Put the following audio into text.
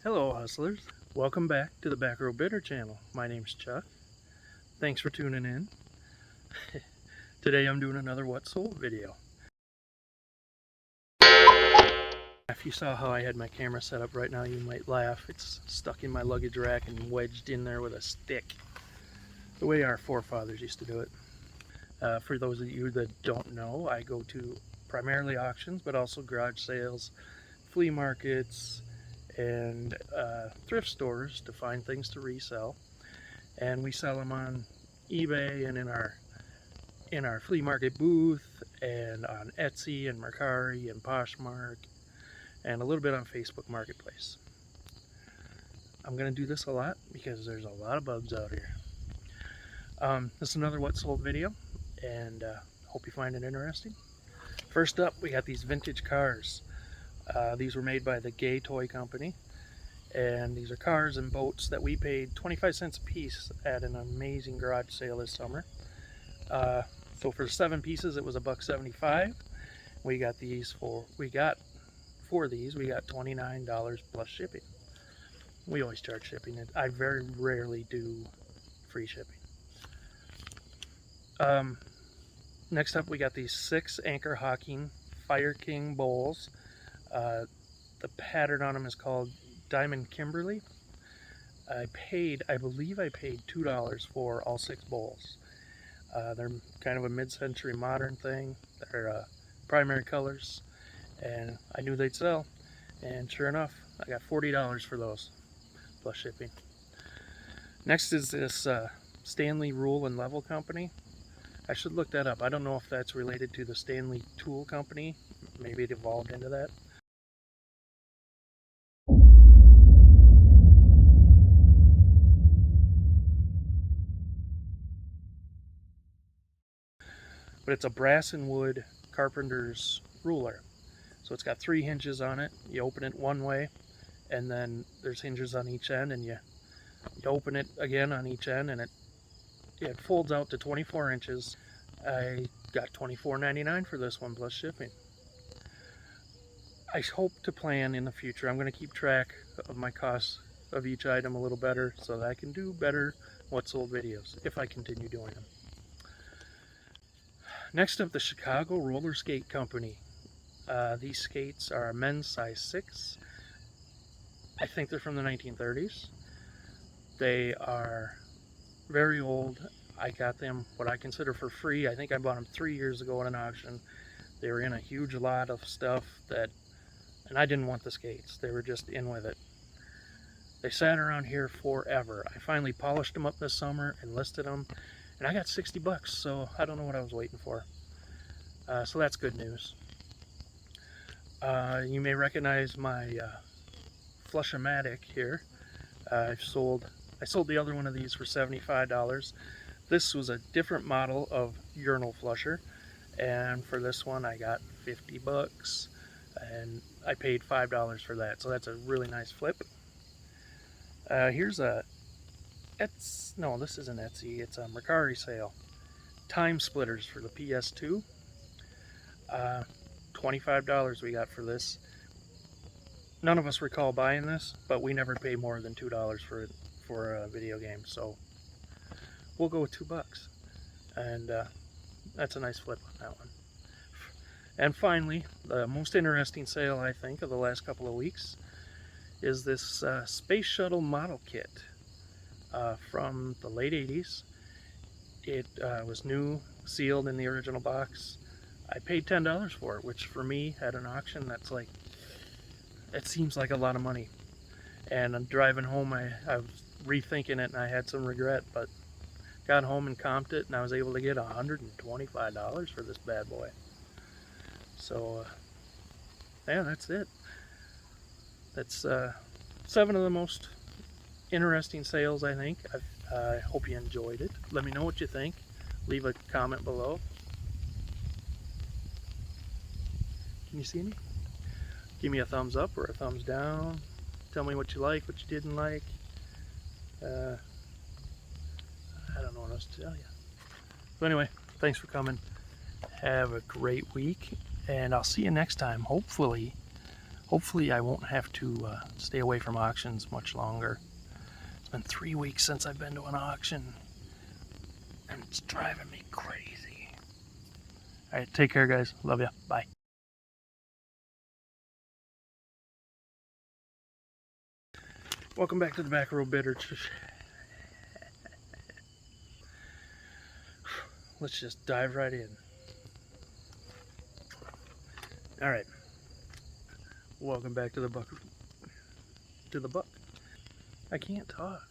Hello hustlers, welcome back to the Back Row Bidder channel. My name's Chuck. Thanks for tuning in. Today I'm doing another What Sold video. If you saw how I had my camera set up right now, you might laugh. It's stuck in my luggage rack and wedged in there with a stick, the way our forefathers used to do it. For those of you that don't know, I go to primarily auctions, but also garage sales, flea markets, and thrift stores to find things to resell, and we sell them on eBay and in our flea market booth, and on Etsy and Mercari and Poshmark, and a little bit on Facebook Marketplace. I'm gonna do this a lot because there's a lot of bugs out here. This is another What Sold video, and hope you find it interesting. First up, we got these vintage cars. These were made by the Gay Toy Company, and these are cars and boats that we paid 25 cents a piece at an amazing garage sale this summer. So for 7 pieces, it was $1.75. We got $29 plus shipping. We always charge shipping. I very rarely do free shipping. Next up, we got these 6 Anchor Hocking Fire King bowls. The pattern on them is called Diamond Kimberly. I believe I paid $2 for all 6 bowls. They're kind of a mid-century modern thing. They're primary colors, and I knew they'd sell, and sure enough, I got $40 for those plus shipping. Next is this Stanley Rule and Level Company. I should look that up. I don't know if that's related to the Stanley Tool Company. Maybe it evolved into that. But it's a brass and wood carpenter's ruler. So it's got 3 hinges on it. You open it one way, and then there's hinges on each end, and you open it again on each end, and it folds out to 24 inches. I got $24.99 for this one plus shipping. I hope to plan in the future. I'm going to keep track of my costs of each item a little better so that I can do better What Sold videos if I continue doing them. Next up, the Chicago Roller Skate Company. These skates are men's size 6. I think they're from the 1930s. They are very old. I got them what I consider for free. I think I bought them 3 years ago at an auction. They were in a huge lot of stuff and I didn't want the skates. They were just in with it. They sat around here forever. I finally polished them up this summer and listed them, and I got 60 bucks, so I don't know what I was waiting for. So that's good news. You may recognize my Flush-O-Matic here. I sold the other one of these for $75. This was a different model of urinal flusher, and for this one I got 50 bucks, and I paid $5 for that, so that's a really nice flip. Here's this isn't Etsy, it's a Mercari sale. Time splitters for the PS2. $25 we got for this. None of us recall buying this, but we never pay more than $2 for a video game, so we'll go with $2, and that's a nice flip on that one. And finally, the most interesting sale I think of the last couple of weeks is this Space Shuttle model kit from the late 80s. It was new, sealed in the original box. I paid $10 for it, which for me at an auction, it seems like a lot of money. And I'm driving home, I was rethinking it, and I had some regret, but got home and comped it, and I was able to get $125 for this bad boy. So yeah, that's it. That's 7 of the most interesting sales, I think. I hope you enjoyed it. Let me know what you think. Leave a comment below. Can you see me? Give me a thumbs up or a thumbs down. Tell me what you like, what you didn't like. I don't know what else to tell you. So anyway, thanks for coming. Have a great week, and I'll see you next time, hopefully Hopefully I won't have to stay away from auctions much longer. It's been 3 weeks since I've been to an auction, and it's driving me crazy. Alright, take care guys. Love ya. Bye. Welcome back to the Back Row Bidder. Let's just dive right in. Alright. Welcome back to the buck. I can't talk.